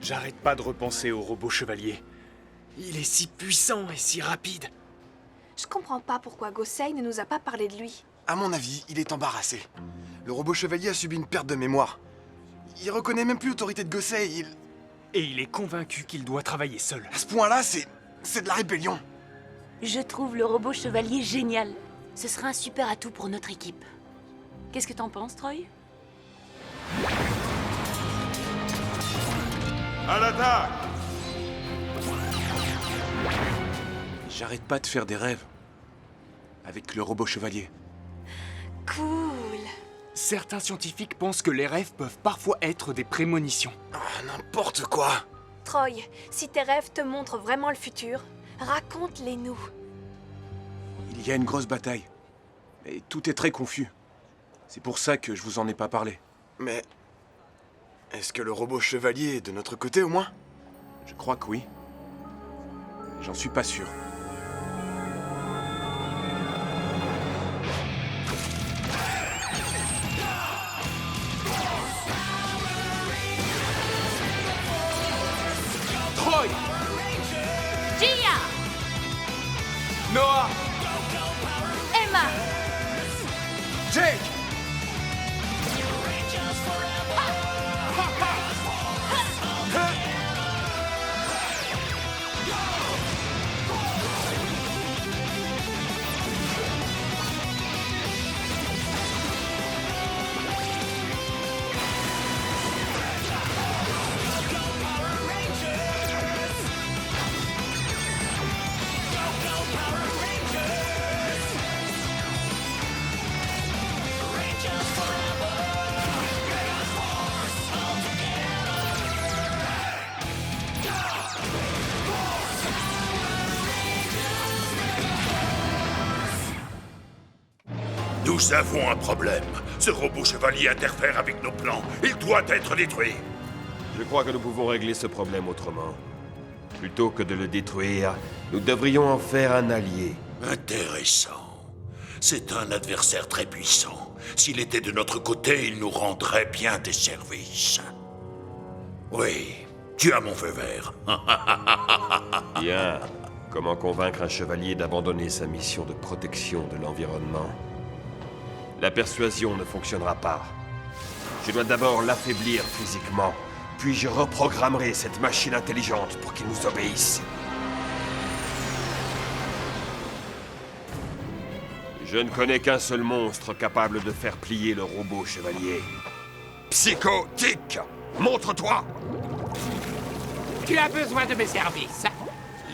J'arrête pas de repenser au robot chevalier. Il est si puissant et si rapide. Je comprends pas pourquoi Gosei ne nous a pas parlé de lui. À mon avis, il est embarrassé. Le robot chevalier a subi une perte de mémoire. Il reconnaît même plus l'autorité de Gosei, Et il est convaincu qu'il doit travailler seul. À ce point-là, c'est de la rébellion. Je trouve le robot chevalier génial. Ce sera un super atout pour notre équipe. Qu'est-ce que t'en penses, Troy? À l'attaque! J'arrête pas de faire des rêves. Avec le robot chevalier. Cool. Certains scientifiques pensent que les rêves peuvent parfois être des prémonitions. Ah, n'importe quoi. Troy, si tes rêves te montrent vraiment le futur, raconte-les-nous. Il y a une grosse bataille. Et tout est très confus. C'est pour ça que je vous en ai pas parlé. Mais... est-ce que le robot chevalier est de notre côté au moins? Je crois que oui. J'en suis pas sûr. Troy! Gia! Noah! Emma! Jake! Nous avons un problème. Ce robot chevalier interfère avec nos plans. Il doit être détruit. Je crois que nous pouvons régler ce problème autrement. Plutôt que de le détruire, nous devrions en faire un allié. Intéressant. C'est un adversaire très puissant. S'il était de notre côté, il nous rendrait bien des services. Oui, tu as mon feu vert. Bien. Comment convaincre un chevalier d'abandonner sa mission de protection de l'environnement? La persuasion ne fonctionnera pas. Je dois d'abord l'affaiblir physiquement, puis je reprogrammerai cette machine intelligente pour qu'il nous obéisse. Je ne connais qu'un seul monstre capable de faire plier le robot chevalier. Psychotique! Montre-toi! Tu as besoin de mes services.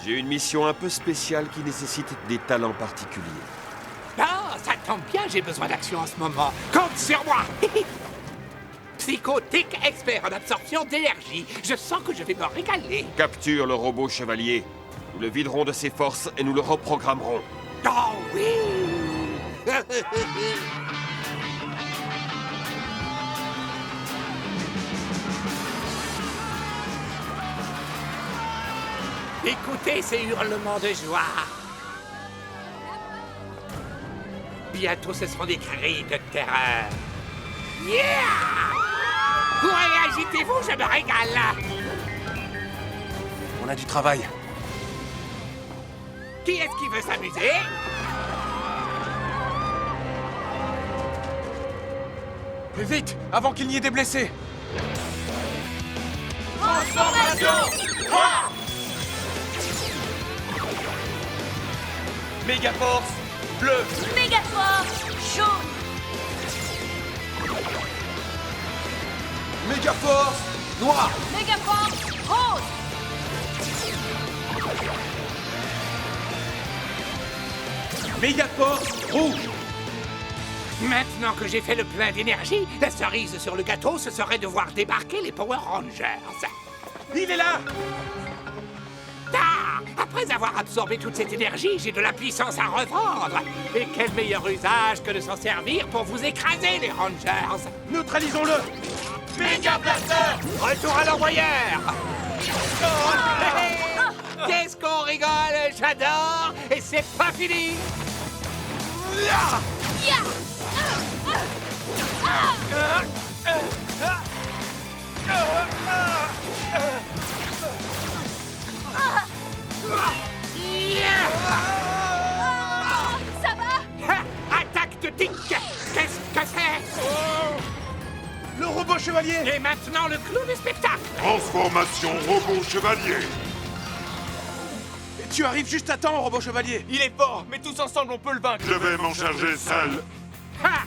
J'ai une mission un peu spéciale qui nécessite des talents particuliers. Ah, ça tombe bien, j'ai besoin d'action en ce moment. Compte sur moi. Psychotique, expert en absorption d'énergie. Je sens que je vais me régaler. Capture le robot chevalier. Nous le viderons de ses forces et nous le reprogrammerons. Oh oui. Écoutez ces hurlements de joie. Bientôt, ce seront des cris de terreur. Yeah! Courez, agitez-vous, je me régale. On a du travail. Qui est-ce qui veut s'amuser? Vite, avant qu'il n'y ait des blessés! Méga force bleu! Méga force jaune! Méga force noir. Méga force rose! Méga force rouge! Maintenant que j'ai fait le plein d'énergie, la cerise sur le gâteau, ce serait de voir débarquer les Power Rangers. Il est là! Ah! Après avoir absorbé toute cette énergie, j'ai de la puissance à revendre. Et quel meilleur usage que de s'en servir pour vous écraser, les Rangers. Neutralisons-le! Méga blaster! Retour à l'envoyeur. Qu'est-ce qu'on rigole, j'adore. Et c'est pas fini. robot chevalier! Et maintenant, le clou du spectacle. Transformation robot chevalier. Tu arrives juste à temps, robot chevalier! Il est fort, mais tous ensemble on peut le vaincre. Je vais m'en charger seul. Ha!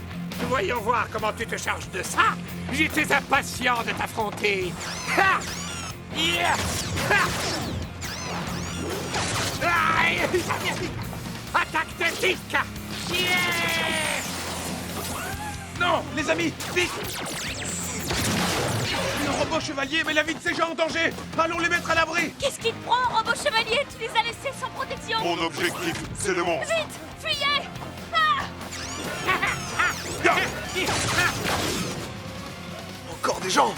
Voyons voir comment tu te charges de ça. J'étais impatient de t'affronter. Ha! Yeah! Ha! Aïe! Attaque tactique! Yeah! Non, les amis, vite! Le robot chevalier met la vie de ces gens en danger! Allons les mettre à l'abri! Qu'est-ce qui te prend, robot chevalier? Tu les as laissés sans protection. Mon objectif, c'est le monstre. Vite, fuyez! Ah! Encore des gens!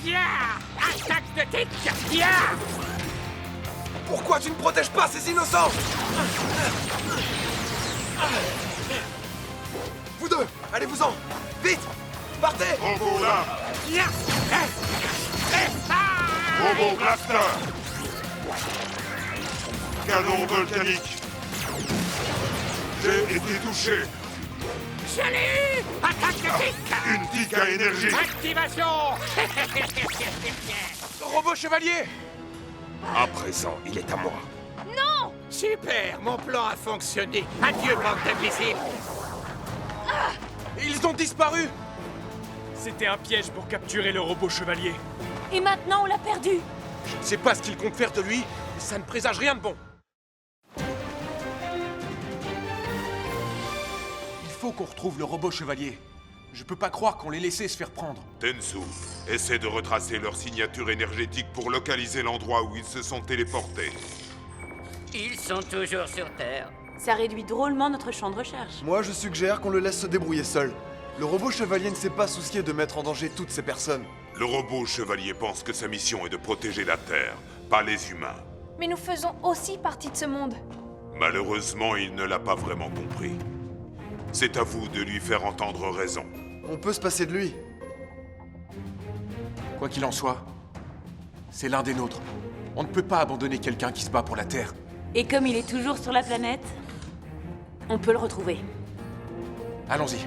Yeah! Attaque de tic! Yeah! Pourquoi tu ne protèges pas ces innocents? Vous deux, allez-vous-en! Vite! Partez! Robot là. Yeah! Robot blaster. Canon volcanique. J'ai été touché. Je l'ai eu! Attaque de tic! Une tique à énergie. Activation! Robot chevalier! À présent, il est à moi. Super! Mon plan a fonctionné! Adieu, bande d'imbéciles! Ils ont disparu! C'était un piège pour capturer le robot chevalier. Et maintenant, on l'a perdu. Je ne sais pas ce qu'ils comptent faire de lui, mais ça ne présage rien de bon. Il faut qu'on retrouve le robot chevalier. Je peux pas croire qu'on l'ait laissé se faire prendre. Tensu, essaie de retracer leur signature énergétique pour localiser l'endroit où ils se sont téléportés. Ils sont toujours sur Terre. Ça réduit drôlement notre champ de recherche. Moi, je suggère qu'on le laisse se débrouiller seul. Le robot chevalier ne s'est pas soucié de mettre en danger toutes ces personnes. Le robot chevalier pense que sa mission est de protéger la Terre, pas les humains. Mais nous faisons aussi partie de ce monde. Malheureusement, il ne l'a pas vraiment compris. C'est à vous de lui faire entendre raison. On peut se passer de lui. Quoi qu'il en soit, c'est l'un des nôtres. On ne peut pas abandonner quelqu'un qui se bat pour la Terre. Et comme il est toujours sur la planète, on peut le retrouver. Allons-y.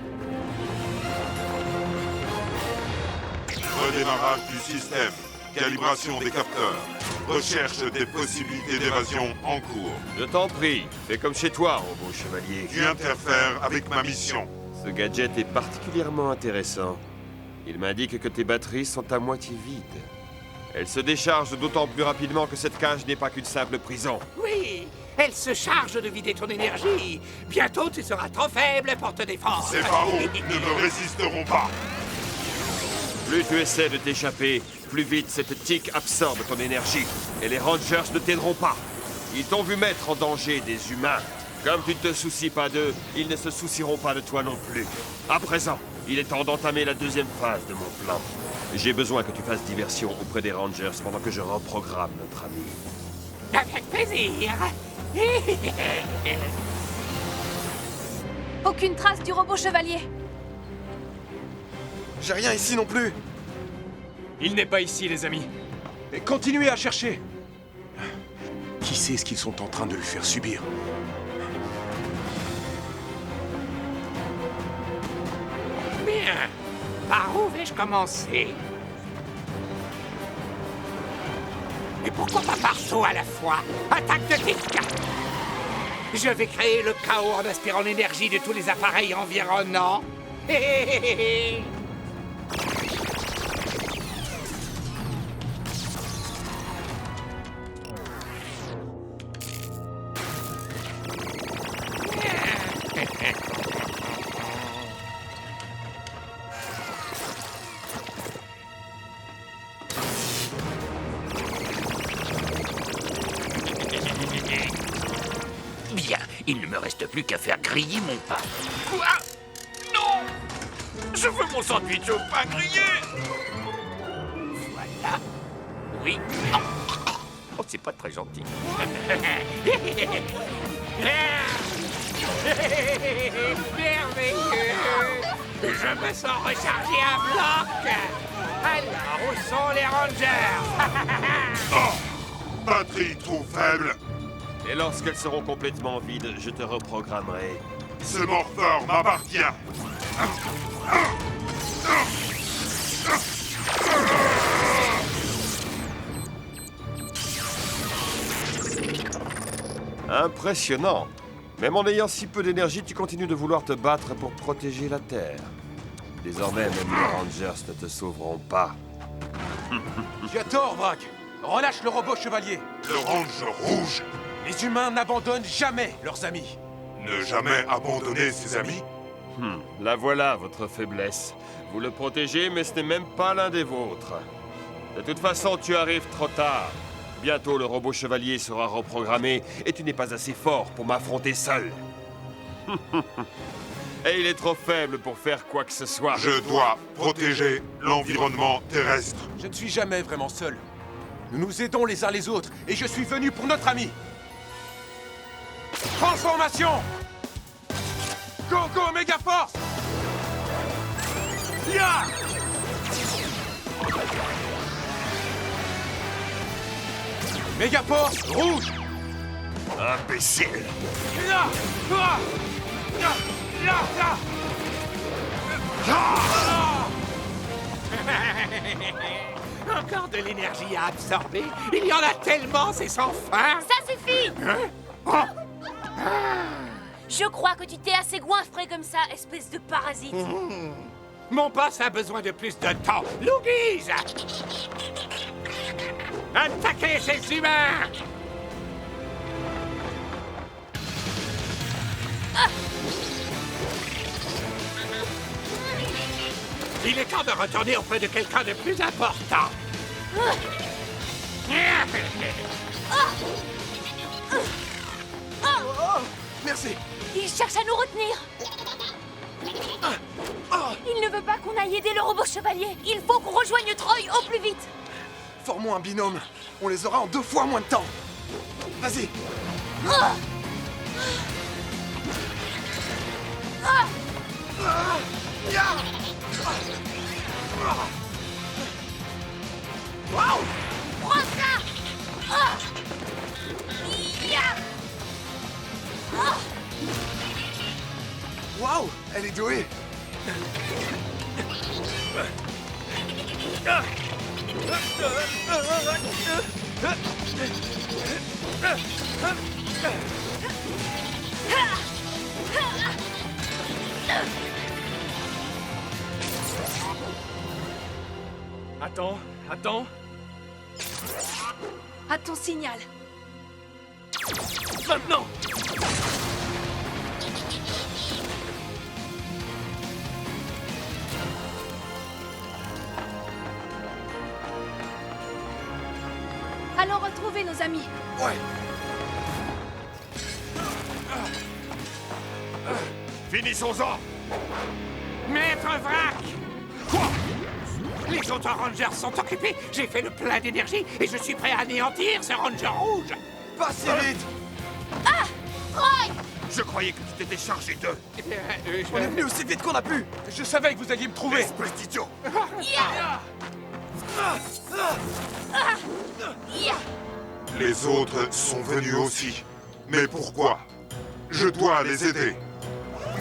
Redémarrage du système, calibration des capteurs, recherche des possibilités d'évasion en cours. Je t'en prie, fais comme chez toi, robot chevalier. Tu interfères avec ma mission. Ce gadget est particulièrement intéressant. Il m'indique que tes batteries sont à moitié vides. Elles se déchargent d'autant plus rapidement que cette cage n'est pas qu'une simple prison. Oui! Elle se charge de vider ton énergie! Bientôt, tu seras trop faible pour te défendre! Ces barreaux ne me résisteront pas. Plus tu essaies de t'échapper, plus vite cette tique absorbe ton énergie. Et les Rangers ne t'aideront pas. Ils t'ont vu mettre en danger des humains. Comme tu ne te soucies pas d'eux, ils ne se soucieront pas de toi non plus. À présent, il est temps d'entamer la deuxième phase de mon plan. J'ai besoin que tu fasses diversion auprès des Rangers pendant que je reprogramme notre ami. Avec plaisir! Aucune trace du robot chevalier. J'ai rien ici non plus. Il n'est pas ici, les amis. Et continuez à chercher. Qui sait ce qu'ils sont en train de lui faire subir? Bien! Par où vais-je commencer? Et pourquoi pas partout à la fois? Attaque de tic! Je vais créer le chaos en aspirant l'énergie de tous les appareils environnants. Bien, il ne me reste plus qu'à faire griller mon pain. Quoi? Non! Je veux mon sandwich au pain grillé! Voilà. Oui. Oh, c'est pas très gentil. Merveilleux! Je me sens rechargé à bloc! Alors, où sont les Rangers? Batterie trop faible. Et lorsqu'elles seront complètement vides, je te reprogrammerai. Ce morpheur m'appartient. Impressionnant. Même en ayant si peu d'énergie, tu continues de vouloir te battre pour protéger la Terre. Désormais, même les Rangers ne te sauveront pas. Tu as tort, Brack. Relâche le robot chevalier. Le Ranger rouge. Les humains n'abandonnent jamais leurs amis. Ne jamais abandonner ses amis. La voilà, votre faiblesse. Vous le protégez, mais ce n'est même pas l'un des vôtres. De toute façon, tu arrives trop tard. Bientôt, le robot chevalier sera reprogrammé, et tu n'es pas assez fort pour m'affronter seul. Et il est trop faible pour faire quoi que ce soit. Je dois protéger l'environnement terrestre. Je ne suis jamais vraiment seul. Nous nous aidons les uns les autres, et je suis venu pour notre ami. Transformation! Go, go, Méga Force! Ya! Méga Force, rouge! Imbécile! Là! Ah! Là! Là! Là! Encore de l'énergie à absorber. Il y en a tellement, c'est sans fin. Ça suffit! Je crois que tu t'es assez goinfré comme ça, espèce de parasite. Mon boss a besoin de plus de temps. Louise! Attaquez ces humains! Il est temps de retourner auprès de quelqu'un de plus important. Merci. Il cherche à nous retenir. Il ne veut pas qu'on aille aider le robot chevalier. Il faut qu'on rejoigne Troy au plus vite. Formons un binôme. On les aura en 2 fois moins de temps. Vas-y. Prends ça. Waouh, elle est douée. Attends, attends. À ton signal. Maintenant! Allons retrouver nos amis. Ouais. Finissons-en! Maître Vrac! Quoi? Les autres rangers sont occupés. J'ai fait le plein d'énergie et je suis prêt à anéantir ce ranger rouge. Pas si vite. Je croyais que tu t'étais chargé d'eux! On est venu aussi vite qu'on a pu. Je savais que vous alliez me trouver. Espèce d'idiot! Les autres sont venus aussi. Mais pourquoi? Je dois les aider.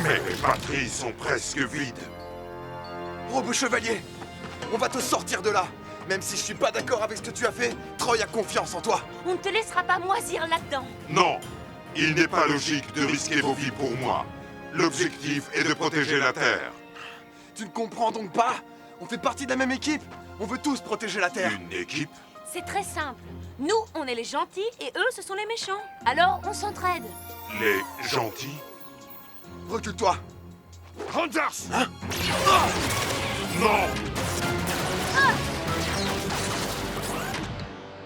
Mais les batteries sont presque vides. Robot chevalier, on va te sortir de là. Même si je suis pas d'accord avec ce que tu as fait, Troy a confiance en toi. On ne te laissera pas moisir là-dedans. Non! Il n'est pas logique de risquer vos vies pour moi. L'objectif est de protéger la Terre. Tu ne comprends donc pas? On fait partie de la même équipe. On veut tous protéger la Terre. Une équipe? C'est très simple. Nous, on est les gentils et eux, ce sont les méchants. Alors, on s'entraide. Les gentils? Recule-toi. Rangers! Non!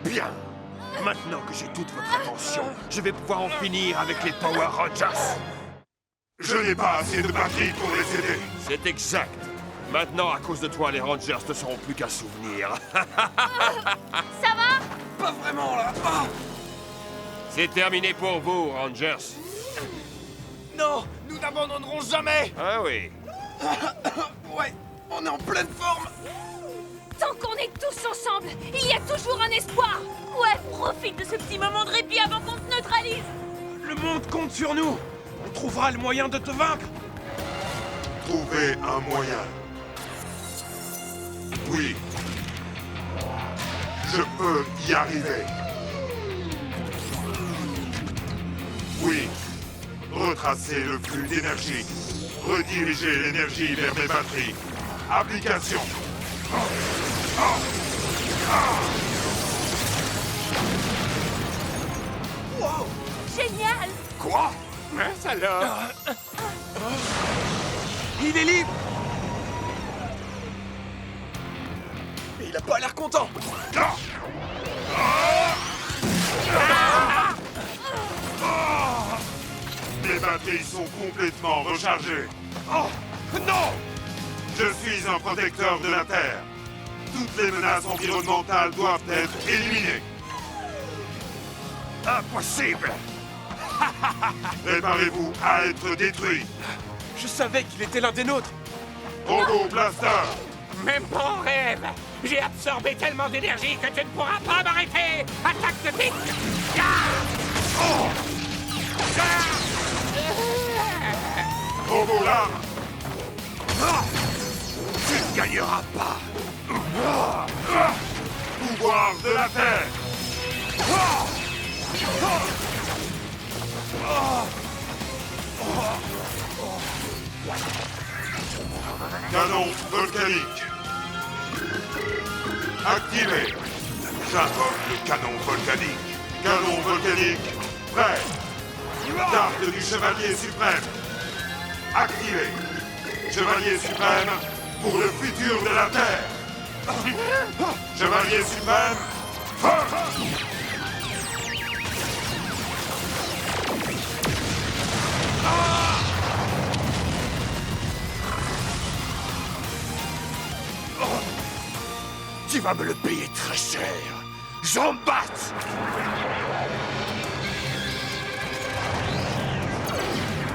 Bien. Maintenant que j'ai toute votre attention, je vais pouvoir en finir avec les Power Rangers. Je n'ai pas assez de batterie pour les aider. C'est exact. Maintenant, à cause de toi, les Rangers ne seront plus qu'un souvenir. Ça va? Pas vraiment là. Ah C'est terminé pour vous, Rangers. non, nous n'abandonnerons jamais. Ah oui. Ouais, on est en pleine forme. Tant qu'on est tous ensemble, il y a toujours un espoir. Ouais, profite de ce petit moment de répit avant qu'on te neutralise. Le monde compte sur nous. On trouvera le moyen de te vaincre. Trouver un moyen. Oui. Je peux y arriver. Oui. Retracer le flux d'énergie. Rediriger l'énergie vers mes batteries. Application. Génial! Quoi? Mince alors! Il est libre! Mais il a pas l'air content! Mes batteries sont complètement rechargées. Oh, non! Je suis un protecteur de la Terre. Toutes les menaces environnementales doivent être éliminées. Impossible! Préparez-vous à être détruit. Je savais qu'il était l'un des nôtres! Robo Blaster! Même pas en rêve! J'ai absorbé tellement d'énergie que tu ne pourras pas m'arrêter! Attaque de pique! Robo Lame! Tu ne gagneras pas! Pouvoir de la Terre! Canon volcanique. Activé. J'invoque le canon volcanique. Canon volcanique. Prêt. Carte du Chevalier suprême. Activé. Chevalier suprême pour le futur de la Terre. Chevalier suprême. Tu vas me le payer très cher! J'en batte!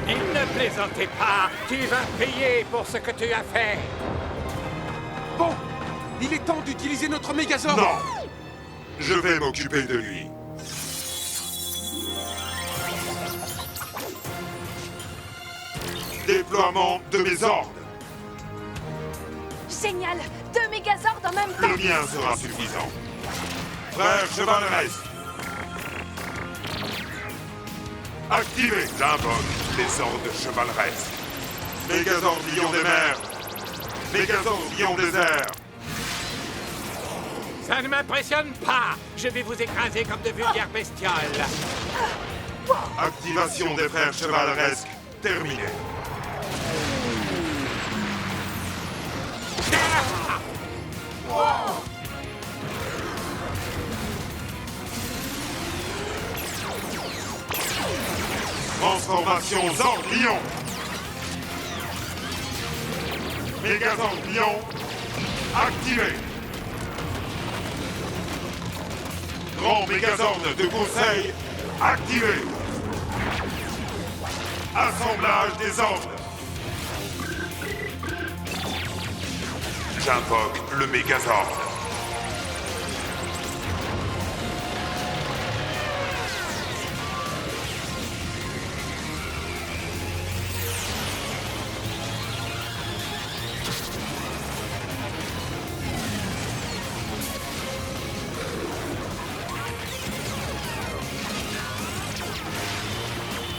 Il ne plaisantez pas! Tu vas payer pour ce que tu as fait! Bon! Il est temps d'utiliser notre Mégazord! Non. Je vais m'occuper de lui. Déploiement de mes ordres. Génial! 2 mégazords en même temps! Le mien sera suffisant. Frère Chevaleresque. Activez. J'invoque les ordres de Chevaleresque. Mégazord lion des mers. Mégazord lion des airs. Ça ne m'impressionne pas! Je vais vous écraser comme de vulgaires bestioles! Activation des frères Chevaleresques terminée. Transformation Zord Lion. Mégazord Lion activé. Grand Mégazord de conseil activé. Assemblage des ordres. J'invoque le Mégazord.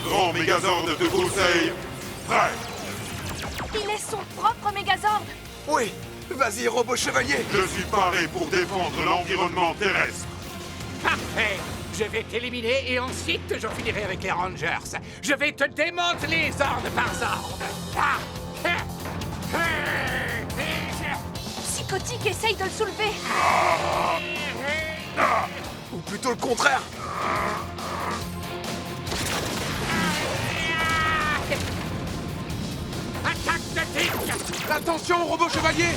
Grand Mégazord de conseil prêt. Il est son propre mégazord! Oui! Vas-y, robot chevalier! Je suis paré pour défendre l'environnement terrestre. Parfait! Je vais t'éliminer et ensuite j'en finirai avec les Rangers. Je vais te démanteler ordre par ordre. Psychotique essaye de le soulever! Ou plutôt le contraire! Attaque de tic! Attention, robot chevalier!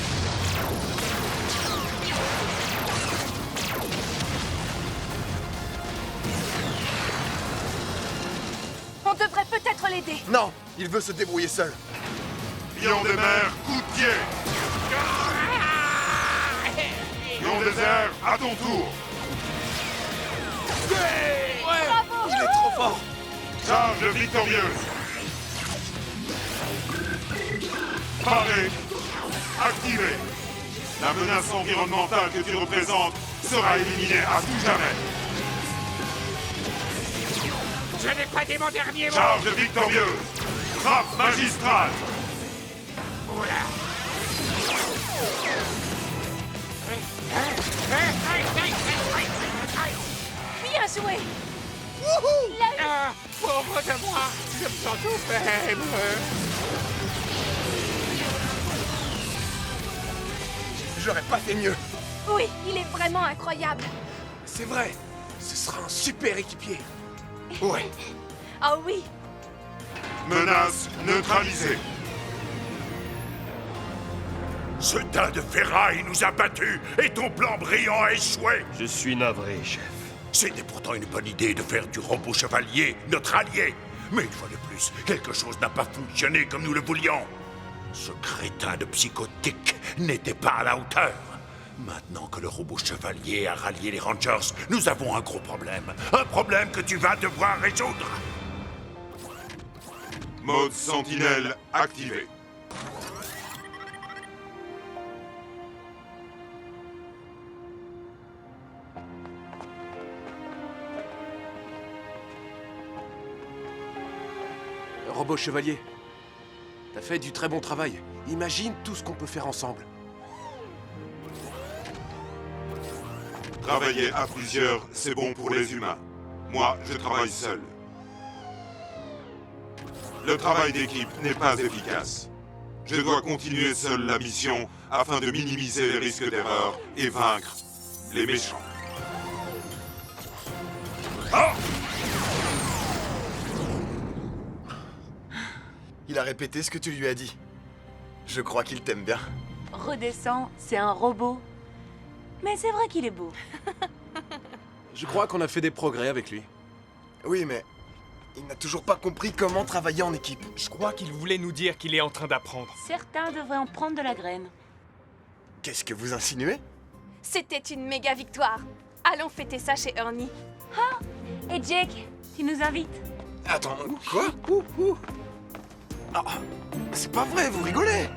On devrait peut-être l'aider! Non! Il veut se débrouiller seul! Lion des mers, coup de pied. Lion des airs, à ton tour. Bravo! Il est trop fort! Charge victorieuse. Paré. Activé. La menace environnementale que tu représentes sera éliminée à tout jamais. Je n'ai pas dit mon dernier mot. Charge victorieuse. Frappe magistrale. Oula. Bien joué. Ah, pauvre de moi, je me sens tout faible. J'aurais pas fait mieux. Oui, il est vraiment incroyable. C'est vrai. Ce sera un super équipier. Ouais. Ah oui, Menace neutralisée. Ce tas de ferraille nous a battus et ton plan brillant a échoué. Je suis navré, chef. C'était pourtant une bonne idée de faire du robot chevalier notre allié. Mais une fois de plus, quelque chose n'a pas fonctionné comme nous le voulions. Ce crétin de psychotique n'était pas à la hauteur. Maintenant que le robot chevalier a rallié les Rangers, nous avons un gros problème. Un problème que tu vas devoir résoudre. Mode sentinelle activé. Robot chevalier, t'as fait du très bon travail. Imagine tout ce qu'on peut faire ensemble. Travailler à plusieurs, c'est bon pour les humains. Moi, je travaille seul. Le travail d'équipe n'est pas efficace. Je dois continuer seul la mission afin de minimiser les risques d'erreur et vaincre les méchants. Il a répété ce que tu lui as dit. Je crois qu'il t'aime bien. Redescends, c'est un robot. Mais c'est vrai qu'il est beau. Je crois qu'on a fait des progrès avec lui. Oui, mais il n'a toujours pas compris comment travailler en équipe. Je crois qu'il voulait nous dire qu'il est en train d'apprendre. Certains devraient en prendre de la graine. Qu'est-ce que vous insinuez? c'était une méga victoire. Allons fêter ça chez Ernie. Ah! Et Jake, tu nous invites? Attends, quoi? Ah, c'est pas vrai, vous rigolez?